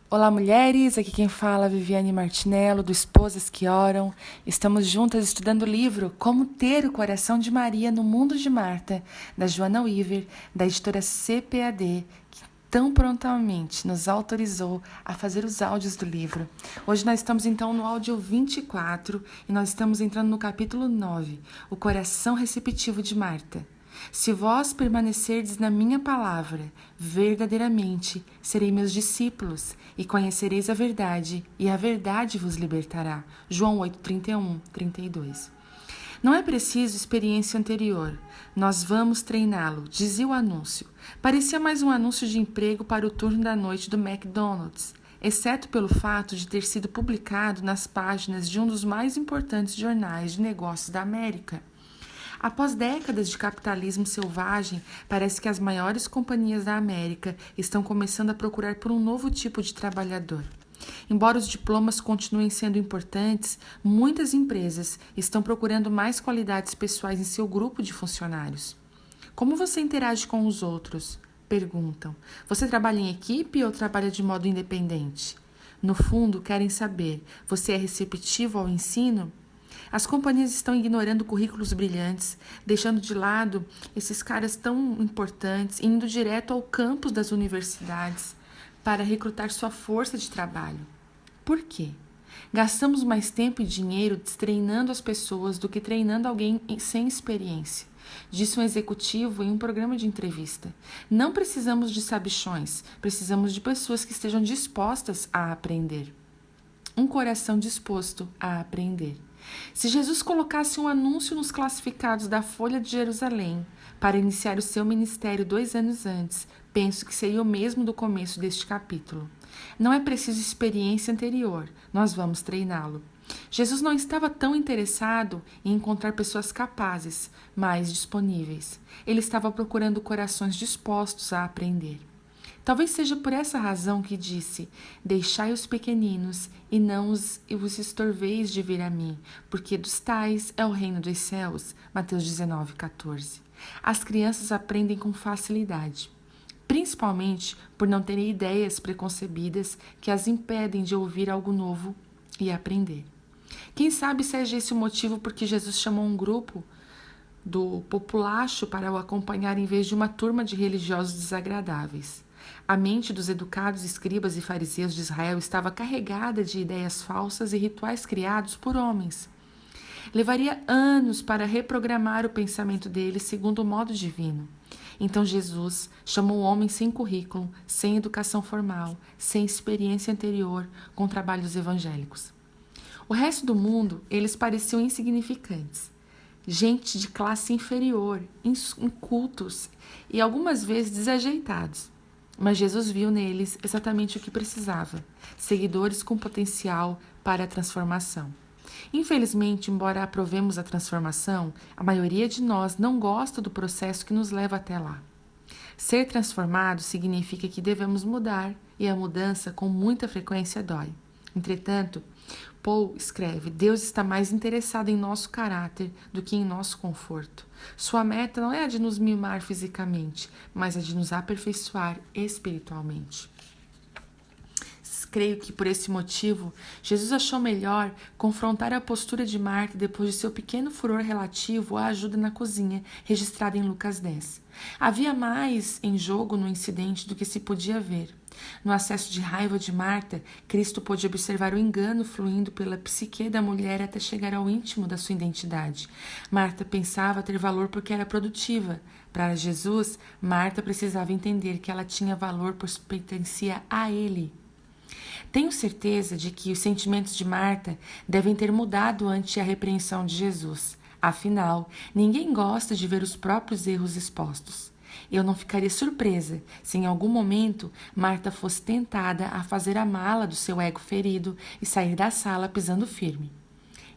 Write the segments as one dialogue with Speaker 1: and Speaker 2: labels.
Speaker 1: Olá, mulheres! Aqui quem fala é Viviane Martinello, do Esposas que Oram. Estamos juntas estudando o livro Como Ter o Coração de Maria no Mundo de Marta, da Joana Weaver, da editora CPAD, que tão prontamente nos autorizou a fazer os áudios do livro. Hoje nós estamos então no áudio 24 e nós estamos entrando no capítulo 9, O Coração Receptivo de Marta. Se vós permanecerdes na minha palavra, verdadeiramente serei meus discípulos, e conhecereis a verdade, e a verdade vos libertará. João 8, 31, 32. Não é preciso experiência anterior. Nós vamos treiná-lo, dizia o anúncio. Parecia mais um anúncio de emprego para o turno da noite do McDonald's, exceto pelo fato de ter sido publicado nas páginas de um dos mais importantes jornais de negócios da América. Após décadas de capitalismo selvagem, parece que as maiores companhias da América estão começando a procurar por um novo tipo de trabalhador. Embora os diplomas continuem sendo importantes, muitas empresas estão procurando mais qualidades pessoais em seu grupo de funcionários. Como você interage com os outros? Perguntam. Você trabalha em equipe ou trabalha de modo independente? No fundo, querem saber: você é receptivo ao ensino? As companhias estão ignorando currículos brilhantes, deixando de lado esses caras tão importantes, indo direto ao campus das universidades para recrutar sua força de trabalho. Por quê? Gastamos mais tempo e dinheiro treinando as pessoas do que treinando alguém sem experiência, disse um executivo em um programa de entrevista. Não precisamos de sabichões, precisamos de pessoas que estejam dispostas a aprender. Um coração disposto a aprender. Se Jesus colocasse um anúncio nos classificados da Folha de Jerusalém para iniciar o seu ministério 2 anos antes, penso que seria o mesmo do começo deste capítulo. Não é preciso experiência anterior, nós vamos treiná-lo. Jesus não estava tão interessado em encontrar pessoas capazes, mas disponíveis. Ele estava procurando corações dispostos a aprender. Talvez seja por essa razão que disse: deixai os pequeninos e não os estorveis de vir a mim, porque dos tais é o reino dos céus. Mateus 19, 14. As crianças aprendem com facilidade, principalmente por não terem ideias preconcebidas que as impedem de ouvir algo novo e aprender. Quem sabe seja esse o motivo por que Jesus chamou um grupo do populacho para o acompanhar em vez de uma turma de religiosos desagradáveis. A mente dos educados escribas e fariseus de Israel estava carregada de ideias falsas e rituais criados por homens. Levaria anos para reprogramar o pensamento deles segundo o modo divino. Então Jesus chamou homens sem currículo, sem educação formal, sem experiência anterior com trabalhos evangélicos. O resto do mundo, eles pareciam insignificantes. Gente de classe inferior, incultos e algumas vezes desajeitados. Mas Jesus viu neles exatamente o que precisava: seguidores com potencial para a transformação. Infelizmente, embora aprovemos a transformação, a maioria de nós não gosta do processo que nos leva até lá. Ser transformado significa que devemos mudar, e a mudança com muita frequência dói. Entretanto, Paul escreve: Deus está mais interessado em nosso caráter do que em nosso conforto. Sua meta não é a de nos mimar fisicamente, mas a de nos aperfeiçoar espiritualmente. Creio que por esse motivo, Jesus achou melhor confrontar a postura de Marta depois de seu pequeno furor relativo à ajuda na cozinha, registrada em Lucas 10. Havia mais em jogo no incidente do que se podia ver. No acesso de raiva de Marta, Cristo pôde observar o engano fluindo pela psique da mulher até chegar ao íntimo da sua identidade. Marta pensava ter valor porque era produtiva. Para Jesus, Marta precisava entender que ela tinha valor pois pertencia a Ele. Tenho certeza de que os sentimentos de Marta devem ter mudado ante a repreensão de Jesus. Afinal, ninguém gosta de ver os próprios erros expostos. Eu não ficaria surpresa se em algum momento Marta fosse tentada a fazer a mala do seu ego ferido e sair da sala pisando firme.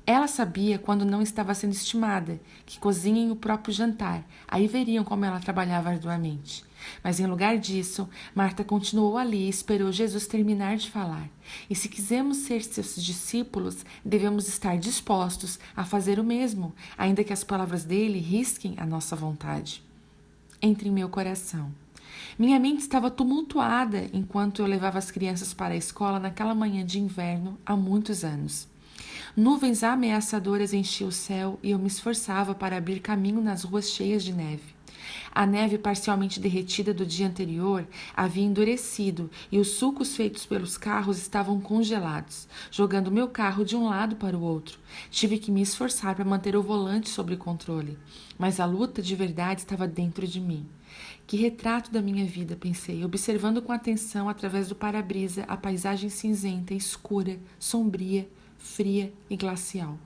Speaker 1: Ela sabia quando não estava sendo estimada, que cozinhem o próprio jantar, aí veriam como ela trabalhava arduamente. Mas em lugar disso, Marta continuou ali e esperou Jesus terminar de falar. E se quisermos ser seus discípulos, devemos estar dispostos a fazer o mesmo, ainda que as palavras dele risquem a nossa vontade. Entre em meu coração. Minha mente estava tumultuada enquanto eu levava as crianças para a escola naquela manhã de inverno há muitos anos. Nuvens ameaçadoras enchiam o céu e eu me esforçava para abrir caminho nas ruas cheias de neve. A neve parcialmente derretida do dia anterior havia endurecido e os sulcos feitos pelos carros estavam congelados, jogando meu carro de um lado para o outro. Tive que me esforçar para manter o volante sob controle, mas a luta de verdade estava dentro de mim. Que retrato da minha vida, pensei, observando com atenção através do para-brisa a paisagem cinzenta, escura, sombria, fria e glacial.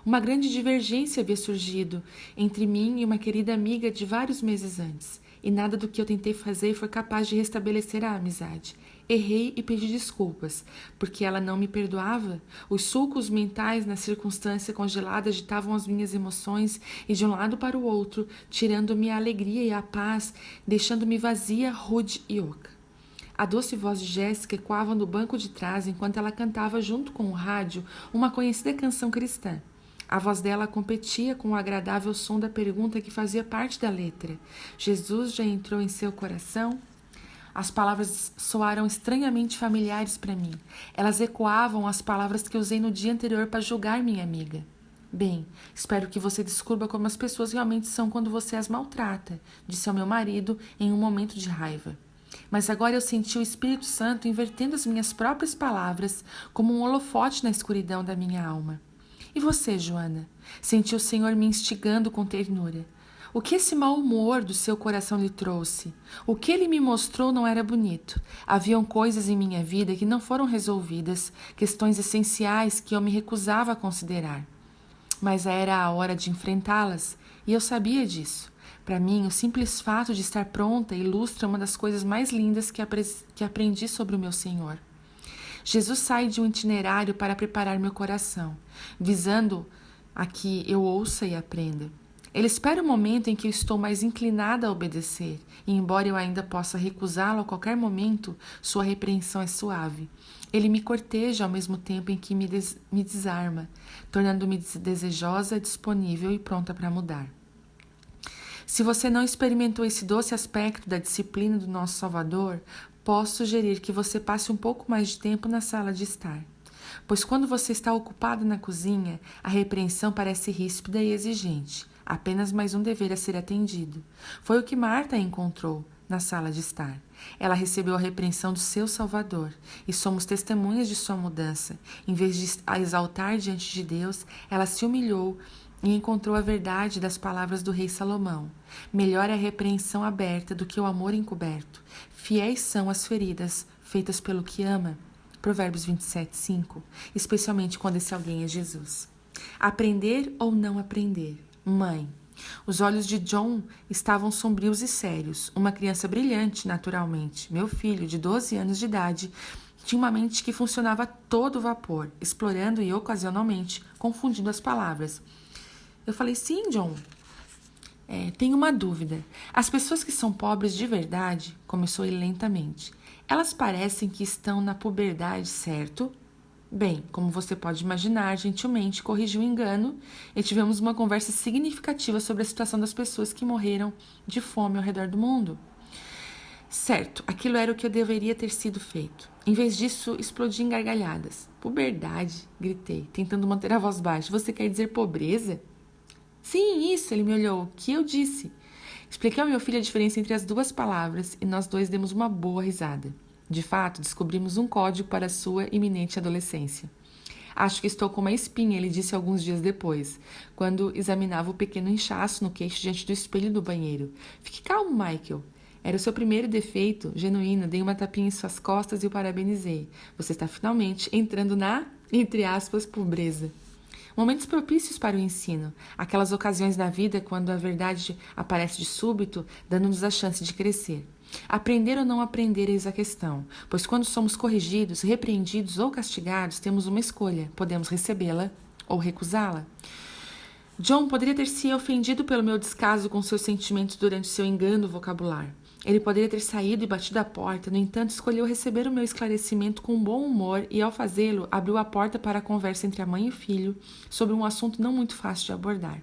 Speaker 1: Uma grande divergência havia surgido entre mim e uma querida amiga de vários meses antes, e nada do que eu tentei fazer foi capaz de restabelecer a amizade. Errei e pedi desculpas, porque ela não me perdoava. Os sulcos mentais na circunstância congelada agitavam as minhas emoções e de um lado para o outro, tirando-me a alegria e a paz, deixando-me vazia, rude e oca. A doce voz de Jéssica ecoava no banco de trás enquanto ela cantava junto com o rádio uma conhecida canção cristã. A voz dela competia com o agradável som da pergunta que fazia parte da letra. Jesus já entrou em seu coração? As palavras soaram estranhamente familiares para mim. Elas ecoavam as palavras que usei no dia anterior para julgar minha amiga. Bem, espero que você descubra como as pessoas realmente são quando você as maltrata, disse ao meu marido em um momento de raiva. Mas agora eu senti o Espírito Santo invertendo as minhas próprias palavras como um holofote na escuridão da minha alma. E você, Joana? Senti o Senhor me instigando com ternura. O que esse mau humor do seu coração lhe trouxe? O que ele me mostrou não era bonito. Haviam coisas em minha vida que não foram resolvidas, questões essenciais que eu me recusava a considerar. Mas era a hora de enfrentá-las, e eu sabia disso. Para mim, o simples fato de estar pronta ilustra uma das coisas mais lindas que aprendi sobre o meu Senhor. Jesus sai de um itinerário para preparar meu coração, visando a que eu ouça e aprenda. Ele espera o momento em que eu estou mais inclinada a obedecer, e embora eu ainda possa recusá-lo a qualquer momento, sua repreensão é suave. Ele me corteja ao mesmo tempo em que me desarma, tornando-me desejosa, disponível e pronta para mudar. Se você não experimentou esse doce aspecto da disciplina do nosso Salvador, posso sugerir que você passe um pouco mais de tempo na sala de estar. Pois quando você está ocupado na cozinha, a repreensão parece ríspida e exigente, apenas mais um dever a ser atendido. Foi o que Marta encontrou na sala de estar. Ela recebeu a repreensão do seu Salvador, e somos testemunhas de sua mudança. Em vez de a exaltar diante de Deus, ela se humilhou e encontrou a verdade das palavras do rei Salomão. Melhor é a repreensão aberta do que o amor encoberto. Fiéis são as feridas feitas pelo que ama. Provérbios 27:5. Especialmente quando esse alguém é Jesus. Aprender ou não aprender? Mãe. Os olhos de John estavam sombrios e sérios. Uma criança brilhante, naturalmente. Meu filho, de 12 anos de idade, tinha uma mente que funcionava a todo vapor, explorando e ocasionalmente confundindo as palavras. Eu falei, sim, John. Tenho uma dúvida. As pessoas que são pobres de verdade, começou ele lentamente, elas parecem que estão na puberdade, certo? Bem, como você pode imaginar, gentilmente corrigiu o engano e tivemos uma conversa significativa sobre a situação das pessoas que morreram de fome ao redor do mundo. Certo, aquilo era o que eu deveria ter sido feito. Em vez disso, explodi em gargalhadas. Puberdade, gritei, tentando manter a voz baixa. Você quer dizer pobreza? Sim, isso, ele me olhou. O que eu disse? Expliquei ao meu filho a diferença entre as duas palavras e nós dois demos uma boa risada. De fato, descobrimos um código para a sua iminente adolescência. Acho que estou com uma espinha, ele disse alguns dias depois, quando examinava o pequeno inchaço no queixo diante do espelho do banheiro. Fique calmo, Michael. Era o seu primeiro defeito, genuíno. Dei uma tapinha em suas costas e o parabenizei. Você está finalmente entrando na, entre aspas, pobreza. Momentos propícios para o ensino, aquelas ocasiões na vida quando a verdade aparece de súbito, dando-nos a chance de crescer. Aprender ou não aprender eis a questão, pois quando somos corrigidos, repreendidos ou castigados, temos uma escolha, podemos recebê-la ou recusá-la. John poderia ter se ofendido pelo meu descaso com seus sentimentos durante seu engano vocabular. Ele poderia ter saído e batido a porta, no entanto, escolheu receber o meu esclarecimento com bom humor e, ao fazê-lo, abriu a porta para a conversa entre a mãe e o filho sobre um assunto não muito fácil de abordar.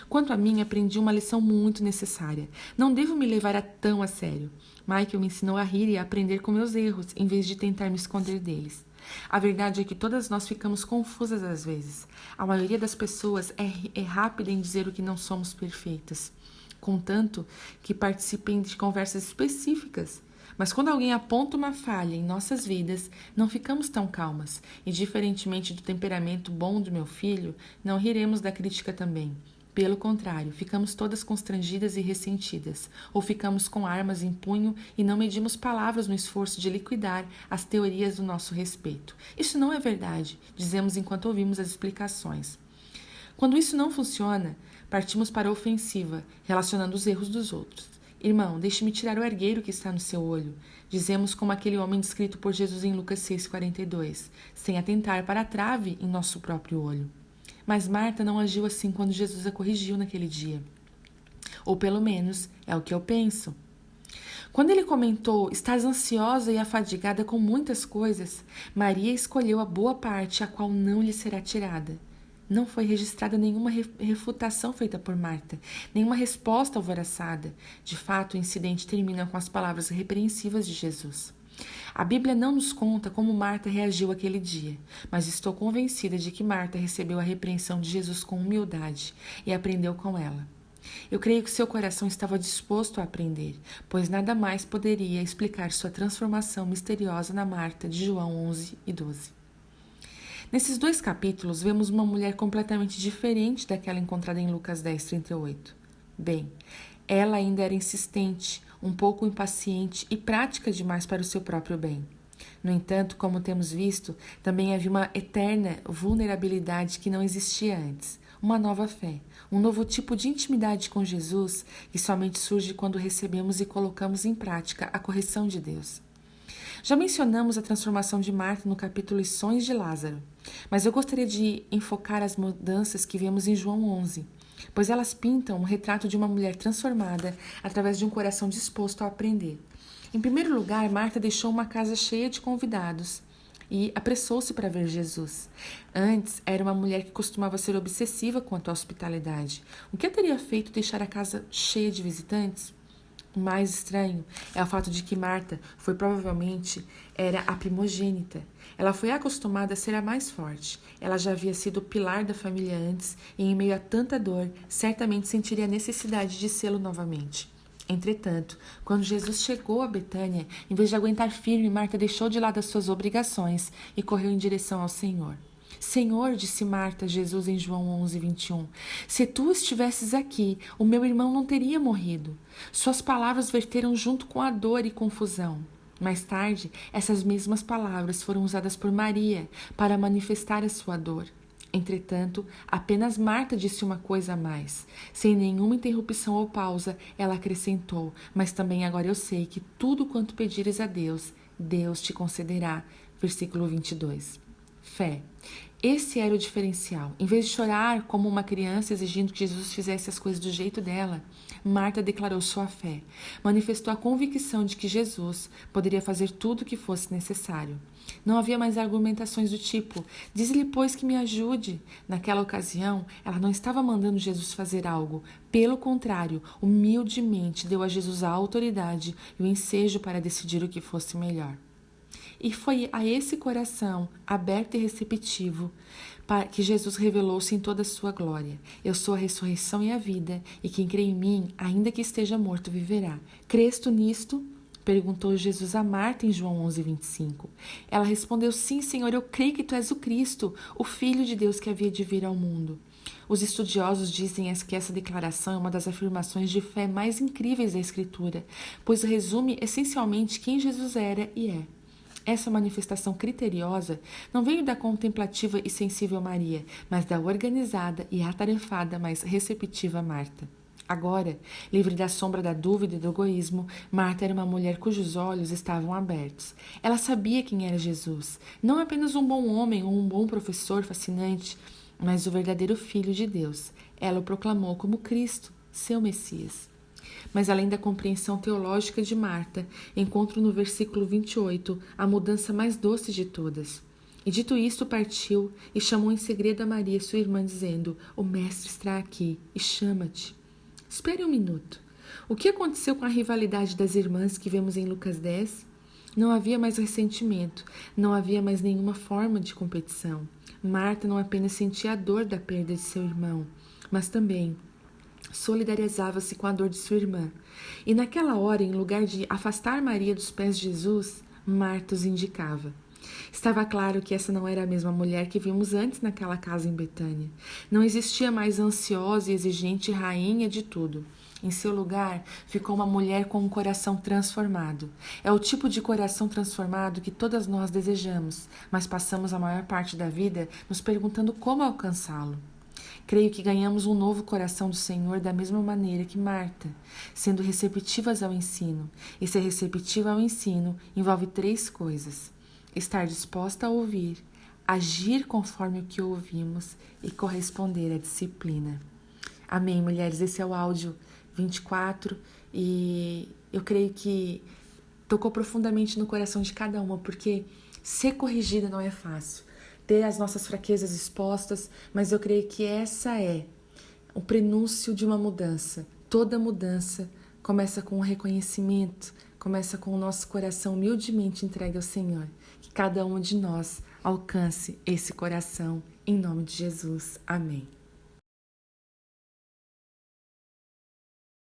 Speaker 1: Quanto a mim, aprendi uma lição muito necessária. Não devo me levar tão a sério. Michael me ensinou a rir e a aprender com meus erros, em vez de tentar me esconder deles. A verdade é que todas nós ficamos confusas às vezes. A maioria das pessoas é rápida em dizer o que não somos perfeitas, contanto que participem de conversas específicas. Mas quando alguém aponta uma falha em nossas vidas, não ficamos tão calmas, e diferentemente do temperamento bom do meu filho, não riremos da crítica também. Pelo contrário, ficamos todas constrangidas e ressentidas, ou ficamos com armas em punho e não medimos palavras no esforço de liquidar as teorias do nosso respeito. Isso não é verdade, dizemos enquanto ouvimos as explicações. Quando isso não funciona, partimos para a ofensiva, relacionando os erros dos outros. Irmão, deixe-me tirar o argueiro que está no seu olho. Dizemos como aquele homem descrito por Jesus em Lucas 6,42, sem atentar para a trave em nosso próprio olho. Mas Marta não agiu assim quando Jesus a corrigiu naquele dia. Ou pelo menos, é o que eu penso. Quando ele comentou, estás ansiosa e afadigada com muitas coisas, Maria escolheu a boa parte, a qual não lhe será tirada. Não foi registrada nenhuma refutação feita por Marta, nenhuma resposta alvoroçada. De fato, o incidente termina com as palavras repreensivas de Jesus. A Bíblia não nos conta como Marta reagiu aquele dia, mas estou convencida de que Marta recebeu a repreensão de Jesus com humildade e aprendeu com ela. Eu creio que seu coração estava disposto a aprender, pois nada mais poderia explicar sua transformação misteriosa na Marta de João 11 e 12. Nesses 2 capítulos, vemos uma mulher completamente diferente daquela encontrada em Lucas 10:38. Bem, ela ainda era insistente, um pouco impaciente e prática demais para o seu próprio bem. No entanto, como temos visto, também havia uma eterna vulnerabilidade que não existia antes, uma nova fé, um novo tipo de intimidade com Jesus que somente surge quando recebemos e colocamos em prática a correção de Deus. Já mencionamos a transformação de Marta no capítulo Lições de Lázaro, mas eu gostaria de enfocar as mudanças que vemos em João 11, pois elas pintam um retrato de uma mulher transformada através de um coração disposto a aprender. Em primeiro lugar, Marta deixou uma casa cheia de convidados e apressou-se para ver Jesus. Antes, era uma mulher que costumava ser obsessiva quanto à hospitalidade. O que a teria feito deixar a casa cheia de visitantes? O mais estranho é o fato de que Marta provavelmente era a primogênita. Ela foi acostumada a ser a mais forte. Ela já havia sido o pilar da família antes e, em meio a tanta dor, certamente sentiria a necessidade de sê-lo novamente. Entretanto, quando Jesus chegou a Betânia, em vez de aguentar firme, Marta deixou de lado as suas obrigações e correu em direção ao Senhor. Senhor, disse Marta a Jesus em João 11:21, se tu estivesses aqui, o meu irmão não teria morrido. Suas palavras verteram junto com a dor e confusão. Mais tarde, essas mesmas palavras foram usadas por Maria para manifestar a sua dor. Entretanto, apenas Marta disse uma coisa a mais. Sem nenhuma interrupção ou pausa, ela acrescentou, mas também agora eu sei que tudo quanto pedires a Deus, Deus te concederá. Versículo 22. Fé. Esse era o diferencial. Em vez de chorar como uma criança exigindo que Jesus fizesse as coisas do jeito dela, Marta declarou sua fé. Manifestou a convicção de que Jesus poderia fazer tudo o que fosse necessário. Não havia mais argumentações do tipo, diz-lhe, pois, que me ajude. Naquela ocasião, ela não estava mandando Jesus fazer algo. Pelo contrário, humildemente deu a Jesus a autoridade e o ensejo para decidir o que fosse melhor. E foi a esse coração, aberto e receptivo, que Jesus revelou-se em toda a sua glória. Eu sou a ressurreição e a vida, e quem crê em mim, ainda que esteja morto, viverá. Crês tu nisto? Perguntou Jesus a Marta em João 11:25. Ela respondeu, sim, Senhor, eu creio que tu és o Cristo, o Filho de Deus que havia de vir ao mundo. Os estudiosos dizem que essa declaração é uma das afirmações de fé mais incríveis da Escritura, pois resume essencialmente quem Jesus era e é. Essa manifestação criteriosa não veio da contemplativa e sensível Maria, mas da organizada e atarefada, mas receptiva Marta. Agora, livre da sombra da dúvida e do egoísmo, Marta era uma mulher cujos olhos estavam abertos. Ela sabia quem era Jesus, não apenas um bom homem ou um bom professor fascinante, mas o verdadeiro Filho de Deus. Ela o proclamou como Cristo, seu Messias. Mas além da compreensão teológica de Marta, encontro no versículo 28 a mudança mais doce de todas. E dito isto, partiu e chamou em segredo a Maria, sua irmã, dizendo: O mestre está aqui e chama-te. Espere um minuto. O que aconteceu com a rivalidade das irmãs que vemos em Lucas 10? Não havia mais ressentimento, não havia mais nenhuma forma de competição. Marta não apenas sentia a dor da perda de seu irmão, mas também solidarizava-se com a dor de sua irmã. E naquela hora, em lugar de afastar Maria dos pés de Jesus, Marta os indicava. Estava claro que essa não era a mesma mulher que vimos antes naquela casa em Betânia. Não existia mais a ansiosa e exigente rainha de tudo. Em seu lugar, ficou uma mulher com um coração transformado. É o tipo de coração transformado que todas nós desejamos, mas passamos a maior parte da vida nos perguntando como alcançá-lo. Creio que ganhamos um novo coração do Senhor da mesma maneira que Marta, sendo receptivas ao ensino. E ser receptiva ao ensino envolve 3 coisas: estar disposta a ouvir, agir conforme o que ouvimos e corresponder à disciplina. Amém, mulheres? Esse é o áudio 24 e eu creio que tocou profundamente no coração de cada uma, porque ser corrigida não é fácil. Ter as nossas fraquezas expostas, mas eu creio que essa é o prenúncio de uma mudança. Toda mudança começa com um reconhecimento, começa com o nosso coração humildemente entregue ao Senhor. Que cada um de nós alcance esse coração, em nome de Jesus. Amém.